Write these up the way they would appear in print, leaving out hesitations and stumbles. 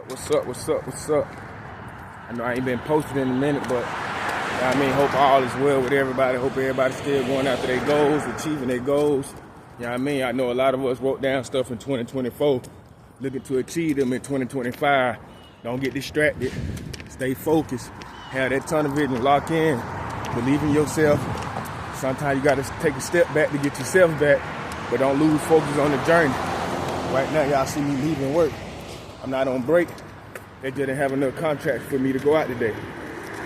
What's up? What's up? What's up? I know I ain't been posted in a minute, but hope all is well with everybody. Hope everybody's still going after their goals, achieving their goals. I know a lot of us wrote down stuff in 2024, looking to achieve them in 2025. Don't get distracted. Stay focused. Have that tunnel vision, lock in. Believe in yourself. Sometimes you got to take a step back to get yourself back, but don't lose focus on the journey. Right now, y'all see me leaving work. I'm not on break. They didn't have enough contracts for me to go out today.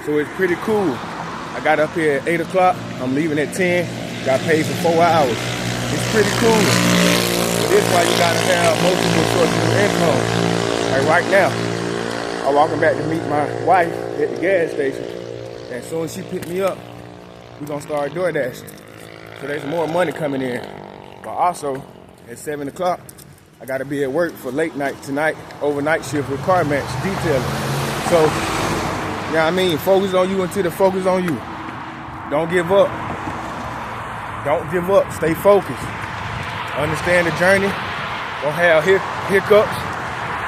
So it's pretty cool. I got up here at 8 o'clock. I'm leaving at 10. Got paid for 4 hours. It's pretty cool. But this is why you gotta have multiple sources of income. Like right now, I'm walking back to meet my wife at the gas station. And as soon as she picked me up, we're gonna start DoorDash. So there's more money coming in. But also, at 7 o'clock, I gotta be at work for late night tonight, overnight shift with CarMax detailing. So, focus on you until the focus on you. Don't give up. Don't give up. Stay focused. Understand the journey. Don't have hiccups.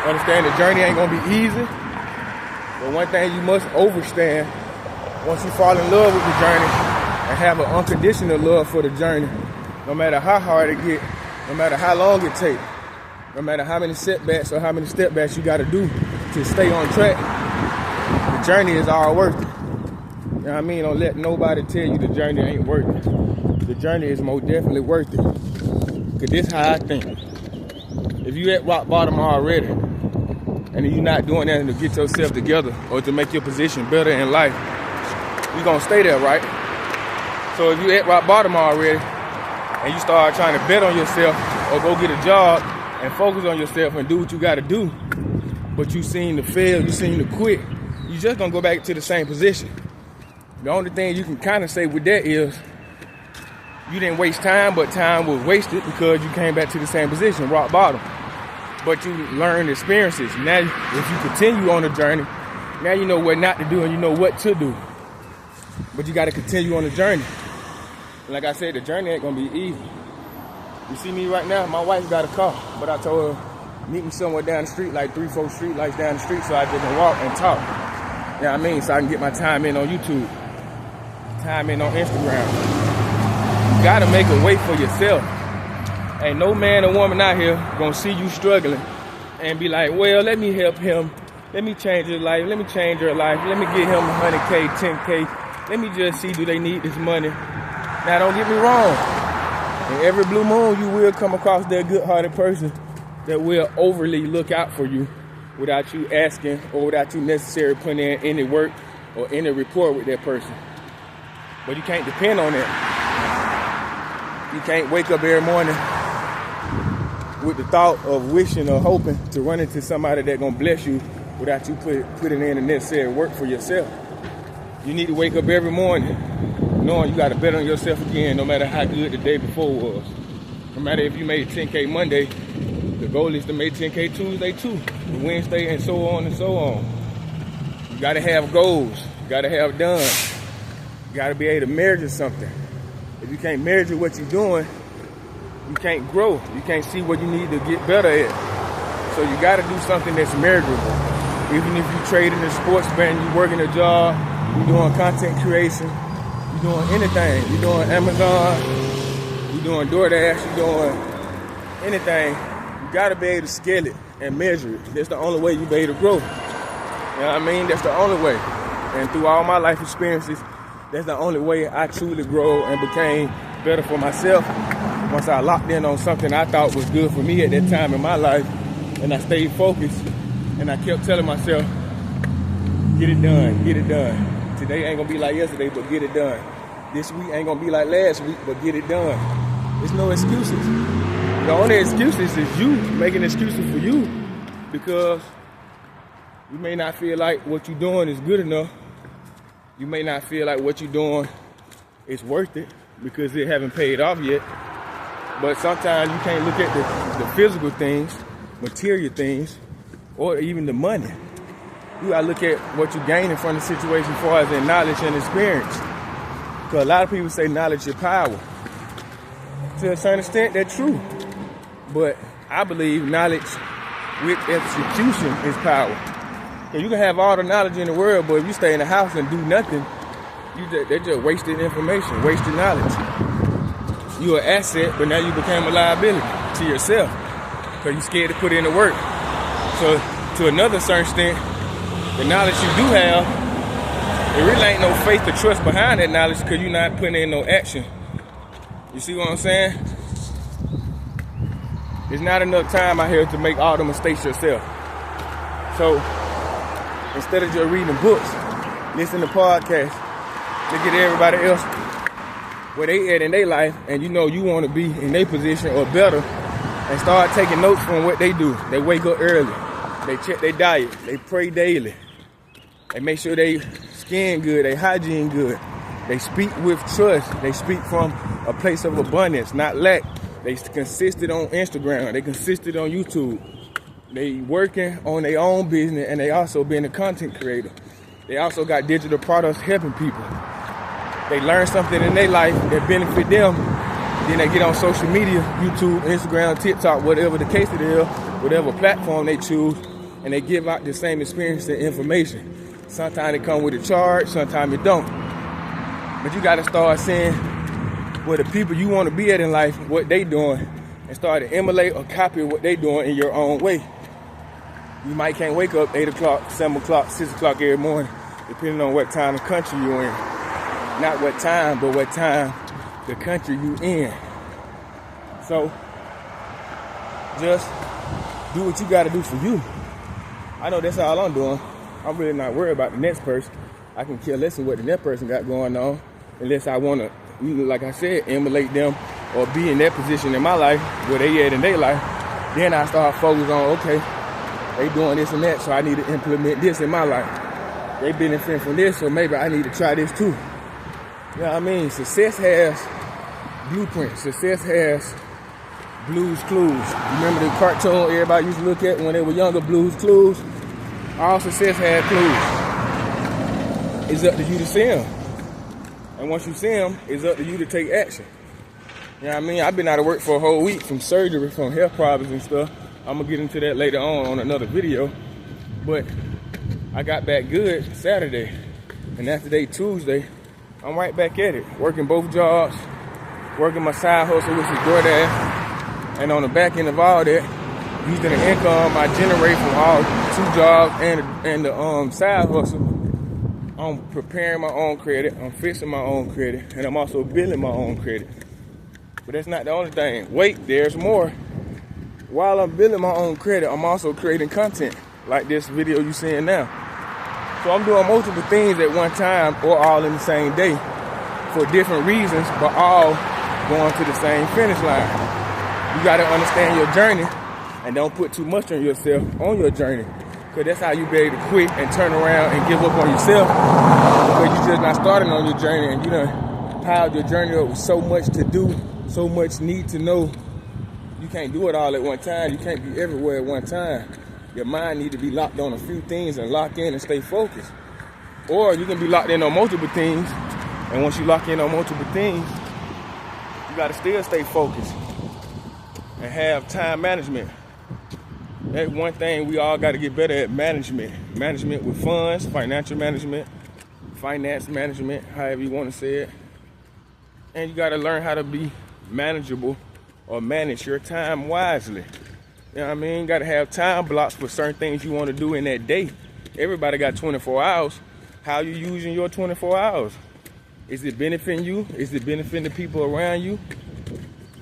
Understand the journey ain't gonna be easy. But one thing you must understand, once you fall in love with the journey and have an unconditional love for the journey, no matter how hard it get, no matter how long it takes, no matter how many setbacks or how many stepbacks you got to do to stay on track, the journey is all worth it. Don't let nobody tell you the journey ain't worth it. The journey is most definitely worth it. Because this is how I think. If you at rock bottom already, and you're not doing anything to get yourself together or to make your position better in life, you're going to stay there, right? So if you at rock bottom already, and you start trying to bet on yourself or go get a job, and focus on yourself and do what you got to do, but you seem to fail, you seem to quit, you just gonna go back to the same position. The only thing you can kind of say with that is you didn't waste time, but time was wasted because you came back to the same position, rock bottom. But you learned experiences. Now, if you continue on the journey, now you know what not to do and you know what to do. But you got to continue on the journey. And like I said, the journey ain't gonna be easy. You see me right now, my wife got a car, but I told her, meet me somewhere down the street, like 3-4 street lights down the street, so I just can walk and talk. So I can get my time in on YouTube, time in on Instagram. You gotta make a way for yourself. Ain't no man or woman out here gonna see you struggling and be like, well, let me help him. Let me change his life. Let me change her life. Let me get him 100K, 10K. Let me just see, do they need this money? Now, don't get me wrong. And every blue moon, you will come across that good-hearted person that will overly look out for you without you asking or without you necessarily putting in any work or any rapport with that person. But you can't depend on that. You can't wake up every morning with the thought of wishing or hoping to run into somebody that's going to bless you without you putting in the necessary work for yourself. You need to wake up every morning knowing you got to bet on yourself again, no matter how good the day before was. No matter if you made 10K Monday, the goal is to make 10K Tuesday too, Wednesday, and so on and so on. You got to have goals. You got to have done. You got to be able to measure something. If you can't measure what you're doing, you can't grow. You can't see what you need to get better at. So you got to do something that's measurable. Even if you trade in the sports band, you working a job, you doing content creation, you doing anything. You doing Amazon, you doing DoorDash, you doing anything. You gotta be able to scale it and measure it. That's the only way you be able to grow. You know what I mean? That's the only way. And through all my life experiences, that's the only way I truly grow and became better for myself. Once I locked in on something I thought was good for me at that time in my life, and I stayed focused, and I kept telling myself, get it done, get it done. Today ain't gonna be like yesterday, but get it done. This week ain't gonna be like last week, but get it done. There's no excuses. The only excuses is you making excuses for you, because you may not feel like what you're doing is good enough. You may not feel like what you're doing is worth it because it haven't paid off yet. But sometimes you can't look at the physical things, material things, or even the money. You gotta look at what you gaining from the situation as far as in knowledge and experience. Because a lot of people say knowledge is power. To a certain extent, that's true. But I believe knowledge with execution is power. So you can have all the knowledge in the world, but if you stay in the house and do nothing, they're just wasted information, wasted knowledge. You're an asset, but now you became a liability to yourself because you're scared to put in the work. So to another certain extent, the knowledge you do have, there really ain't no faith or trust behind that knowledge because you're not putting in no action. You see what I'm saying? There's not enough time out here to make all the mistakes yourself. So instead of just reading books, listen to podcasts, look at everybody else, where they at in their life, and you know you want to be in their position or better, and start taking notes from what they do. They wake up early, they check their diet, they pray daily, they make sure they skin good, they hygiene good, they speak with trust, they speak from a place of abundance, not lack. They consistent on Instagram, they consistent on YouTube. They working on their own business, and they also being a content creator. They also got digital products helping people. They learn something in their life that benefit them. Then they get on social media, YouTube, Instagram, TikTok, whatever the case it is, whatever platform they choose, and they give out the same experience and information. Sometimes it come with a charge, sometimes it don't. But you got to start seeing where the people you want to be at in life, what they doing, and start to emulate or copy what they doing in your own way. You might can't wake up 8 o'clock, 7 o'clock, 6 o'clock every morning, depending on what time the country you in. Not what time, but what time the country you in. So just do what you got to do for you. I know that's all I'm doing. I'm really not worried about the next person. I can care less of what the next person got going on, unless I want to, like I said, emulate them or be in that position in my life where they at in their life. Then I start focusing on, okay, they doing this and that, so I need to implement this in my life. They benefiting from this, so maybe I need to try this too. You know what I mean? Success has blueprints. Success has Blue's Clues. Remember the cartoon everybody used to look at when they were younger, Blue's Clues? All success had clues. It's up to you to see them. And once you see them, it's up to you to take action. You know what I mean? I've been out of work for a whole week from surgery, from health problems and stuff. I'm going to get into that later on another video. But I got back good Saturday. And after today, Tuesday, I'm right back at it. Working both jobs. Working my side hustle, which is DoorDash. And on the back end of all that, using the income I generate from all 2 jobs and the side hustle, I'm preparing my own credit, I'm fixing my own credit, and I'm also building my own credit. But that's not the only thing. Wait, there's more. While I'm building my own credit, I'm also creating content, like this video you're seeing now. So I'm doing multiple things at one time, or all in the same day, for different reasons, but all going to the same finish line. You gotta understand your journey, and don't put too much on yourself on your journey. Because that's how you be able to quit and turn around and give up on yourself. Because you're just not starting on your journey, and you done piled your journey up with so much to do, so much need to know. You can't do it all at one time. You can't be everywhere at one time. Your mind need to be locked on a few things and lock in and stay focused. Or you can be locked in on multiple things, and once you lock in on multiple things, you gotta still stay focused and have time management. That's one thing we all got to get better at: management. Management with funds, financial management, finance management, however you want to say it. And you got to learn how to be manageable or manage your time wisely. You know what I mean? You got to have time blocks for certain things you want to do in that day. Everybody got 24 hours. How you using your 24 hours? Is it benefiting you? Is it benefiting the people around you?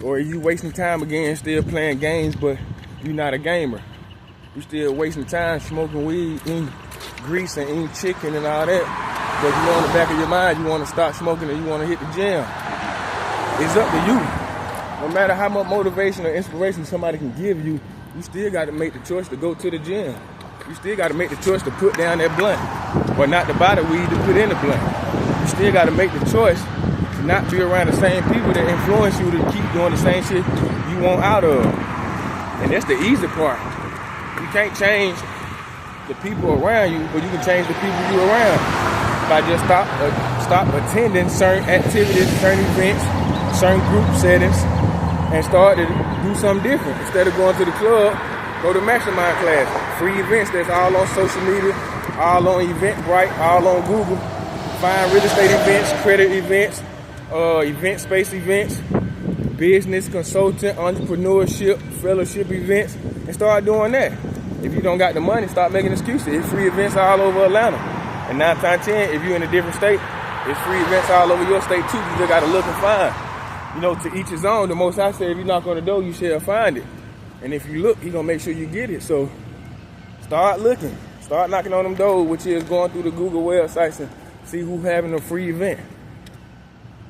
Or are you wasting time again, still playing games, but you're not a gamer? You still wasting time smoking weed, eating grease and eating chicken and all that. But you know in the back of your mind you want to start smoking and you want to hit the gym. It's up to you. No matter how much motivation or inspiration somebody can give you, you still got to make the choice to go to the gym. You still got to make the choice to put down that blunt, or not to buy the weed to put in the blunt. You still got to make the choice to not be around the same people that influence you to keep doing the same shit you want out of. And that's the easy part. You can't change the people around you, but you can change the people you around by just stop attending certain activities, certain events, certain group settings, and start to do something different. Instead of going to the club, Go to Mastermind class. Free events that's all on social media, all on Eventbrite, all on Google. Find real estate events, credit events, event space events, business, consultant, entrepreneurship, fellowship events, and start doing that. If you don't got the money, start making excuses. It's free events all over Atlanta. And 9 times 10, if you're in a different state, it's free events all over your state too. You just gotta look and find. You know, to each his own. The most I say, if you knock on the door, you shall find it. And if you look, he gonna make sure you get it. So start looking. Start knocking on them doors, which is going through the Google websites and see who's having a free event.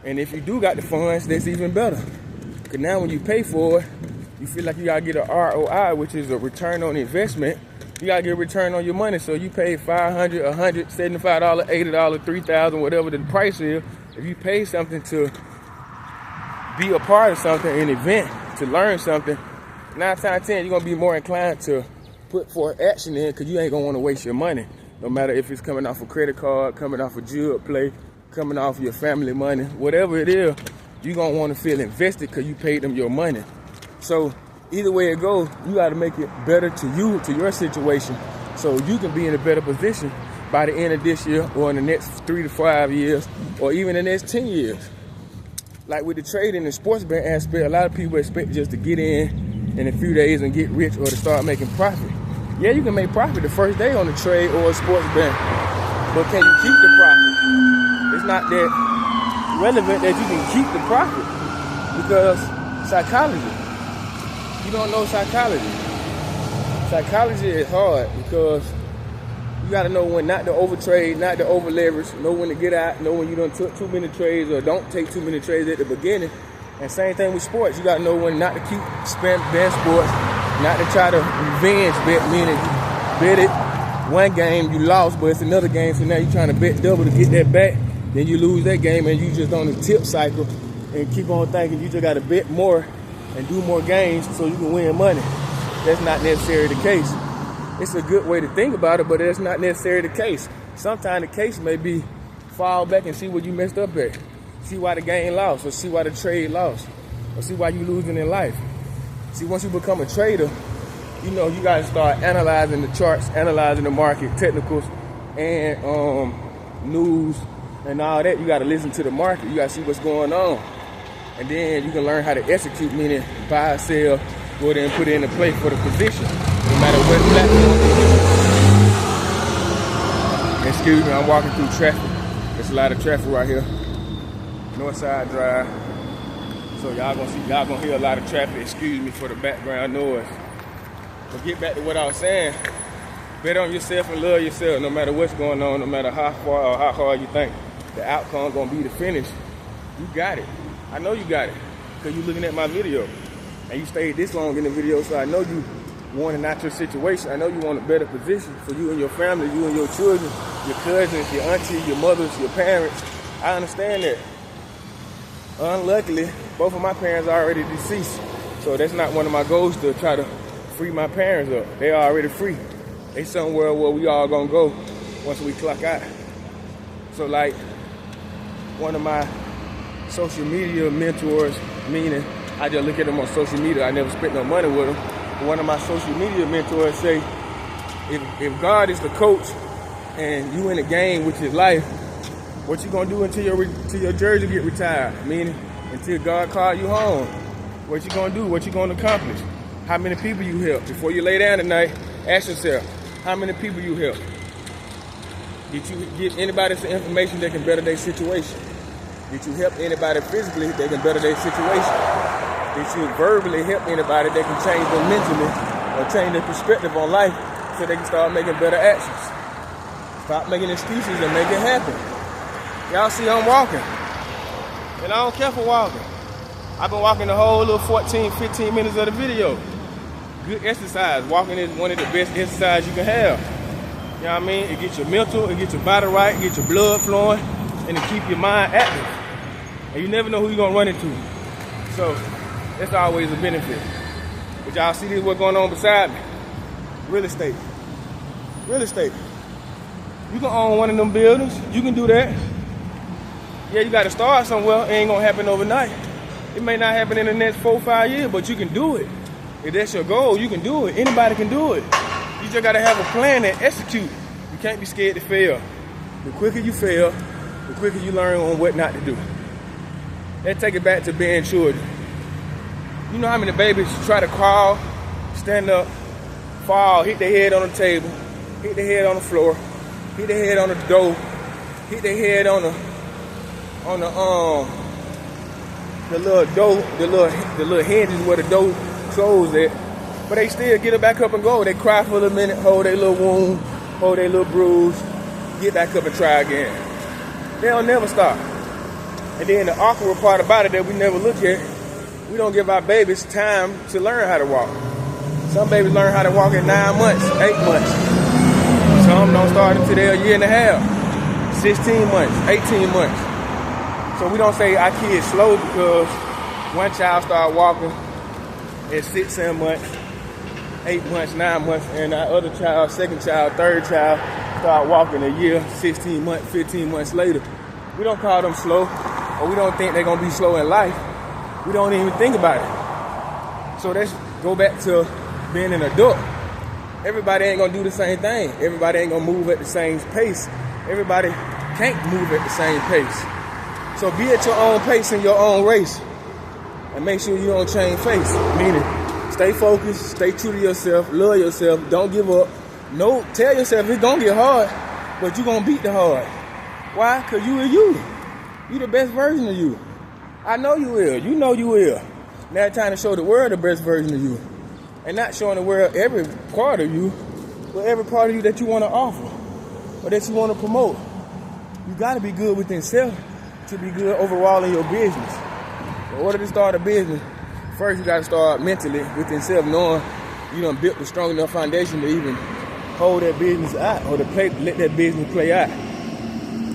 And if you do got the funds, that's even better. Because now when you pay for it, you feel like you gotta get an ROI, which is a return on investment. You gotta get a return on your money. So you pay $500, $100, $75, $80, $3,000, whatever the price is. If you pay something to be a part of something, an event, to learn something, 9 times 10, you're gonna be more inclined to put forth action in, because you ain't gonna want to waste your money. No matter if it's coming off a credit card, coming off a Jude play, coming off your family money, whatever it is, you're gonna want to feel invested because you paid them your money. So either way it goes, you got to make it better to you, to your situation, so you can be in a better position by the end of this year or in the next 3 to 5 years or even the next 10 years. Like with the trading and sports betting aspect, a lot of people expect just to get in a few days and get rich or to start making profit. Yeah, you can make profit the first day on the trade or a sports betting, but can you keep the profit? It's not that relevant that you can keep the profit, because psychology. You don't know psychology. Psychology is hard because you got to know when not to overtrade, not to over leverage, know when to get out, know when you done took too many trades or don't take too many trades at the beginning. And same thing with sports. You got to know when not to keep betting sports, not to try to revenge bet, meaning you bet it one game, you lost, but it's another game, so now you're trying to bet double to get that back. Then you lose that game and you just on the tip cycle and keep on thinking you just got to bet more and do more games so you can win money. That's not necessarily the case. It's a good way to think about it, but that's not necessarily the case. Sometimes the case may be fall back and see what you messed up at. See why the game lost, or see why the trade lost, or see why you losing in life. See, once you become a trader, you know, you gotta start analyzing the charts, analyzing the market, technicals, and news and all that. You gotta listen to the market. You gotta see what's going on. And then you can learn how to execute, meaning buy, sell, go there and put it into play for the position, no matter what platform. Excuse me, I'm walking through traffic. There's a lot of traffic right here. Northside Drive. So y'all gonna hear a lot of traffic. Excuse me for the background noise. But get back to what I was saying. Bet on yourself and love yourself, no matter what's going on, no matter how far or how hard you think the outcome gonna be to finish. You got it. I know you got it, because you're looking at my video. And you stayed this long in the video, so I know you wanting out your situation. I know you want a better position for you and your family, you and your children, your cousins, your aunties, your mothers, your parents. I understand that. Unluckily, both of my parents are already deceased. So that's not one of my goals, to try to free my parents up. They are already free. They somewhere where we all gonna go once we clock out. So like one of my social media mentors, meaning I just look at them on social media, I never spent no money with them. But one of my social media mentors say, if God is the coach and you in the game, which is life, what you gonna do until your jersey get retired? Meaning until God call you home. What you gonna do? What you gonna accomplish? How many people you help? Before you lay down tonight, ask yourself, how many people you help? Did you give anybody some information that can better their situation? Did you help anybody physically that can better their situation? Did you verbally help anybody that can change them mentally or change their perspective on life so they can start making better actions? Stop making excuses and make it happen. Y'all see I'm walking. And I don't care for walking. I've been walking the whole little 14, 15 minutes of the video. Good exercise. Walking is one of the best exercises you can have. You know what I mean? It gets your mental, it gets your body right, it gets your blood flowing, and it keep your mind active. And you never know who you're gonna run into. So that's always a benefit. But y'all see this, what's going on beside me? Real estate. Real estate. You can own one of them buildings. You can do that. Yeah, you got to start somewhere. It ain't going to happen overnight. It may not happen in the next 4 or 5 years, but you can do it. If that's your goal, you can do it. Anybody can do it. You just gotta have a plan and execute. You can't be scared to fail. The quicker you fail, the quicker you learn on what not to do. Let's take it back to being children. You know how many babies try to crawl, stand up, fall, hit their head on the table, hit their head on the floor, hit their head on the door, hit their head on the little hinges where the door closed at, but they still get it back up and go. They cry for a minute, hold their little wound, hold their little bruise, get back up and try again. They'll never stop. And then the awkward part about it that we never look at, we don't give our babies time to learn how to walk. Some babies learn how to walk in 9 months, 8 months. Some don't start until they're a year and a half, 16 months, 18 months. So we don't say our kids slow because one child started walking at 6, 7 months, 8 months, 9 months, and our other child, second child, third child, start walking a year, 16 months, 15 months later. We don't call them slow, or we don't think they're gonna be slow in life. We don't even think about it. So let's go back to being an adult. Everybody ain't gonna do the same thing. Everybody ain't gonna move at the same pace. Everybody can't move at the same pace. So be at your own pace in your own race. And make sure you don't change pace. Meaning, stay focused, stay true to yourself, love yourself, don't give up. No, tell yourself it's gonna get hard, but you're gonna beat the hard. Why? Because you are you. You the best version of you. I know you will. You know you will. Now it's time to show the world the best version of you. And not showing the world every part of you, but every part of you that you want to offer or that you want to promote. You got to be good within self to be good overall in your business. In order to start a business, first you got to start mentally within self, knowing you done built a strong enough foundation to even hold that business out or to let that business play out.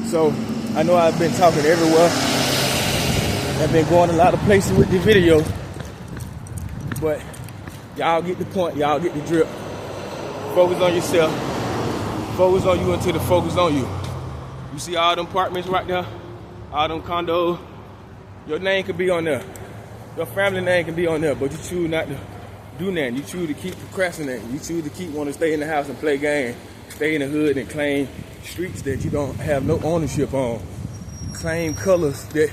So I know I've been talking everywhere. I've been going a lot of places with the video, but y'all get the point, y'all get the drip. Focus on yourself. Focus on you until the focus on you. You see all them apartments right there? All them condos? Your name could be on there. Your family name can be on there, but you choose not to do nothing. You choose to keep procrastinating. You choose to keep wanting to stay in the house and play games. Stay in the hood and claim streets that you don't have no ownership on. Claim colors that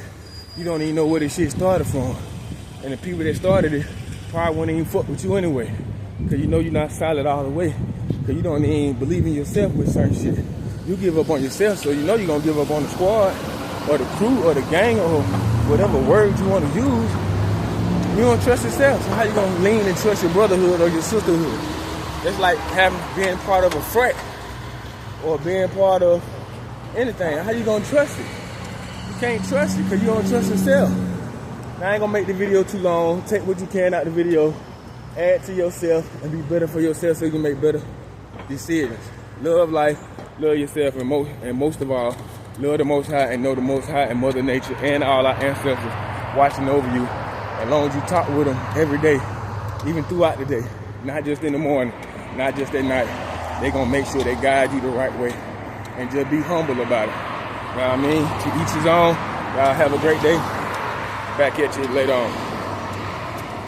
you don't even know where this shit started from. And the people that started it probably wouldn't even fuck with you anyway. Because you know you're not solid all the way. Because you don't even believe in yourself with certain shit. You give up on yourself, so you know you're going to give up on the squad or the crew or the gang or whatever words you want to use. You don't trust yourself, so how you going to lean and trust your brotherhood or your sisterhood? It's like being part of a frat or being part of anything. How you going to trust it? You can't trust it because you don't trust yourself. Now, I ain't going to make the video too long. Take what you can out of the video. Add to yourself and be better for yourself so you can make better decisions. Love life, love yourself, and most of all, love the Most High and know the Most High and Mother Nature and all our ancestors watching over you. As long as you talk with them every day, even throughout the day, not just in the morning, not just at night, they're going to make sure they guide you the right way and just be humble about it. You know what I mean? To each his own. Y'all have a great day. Back at you later on.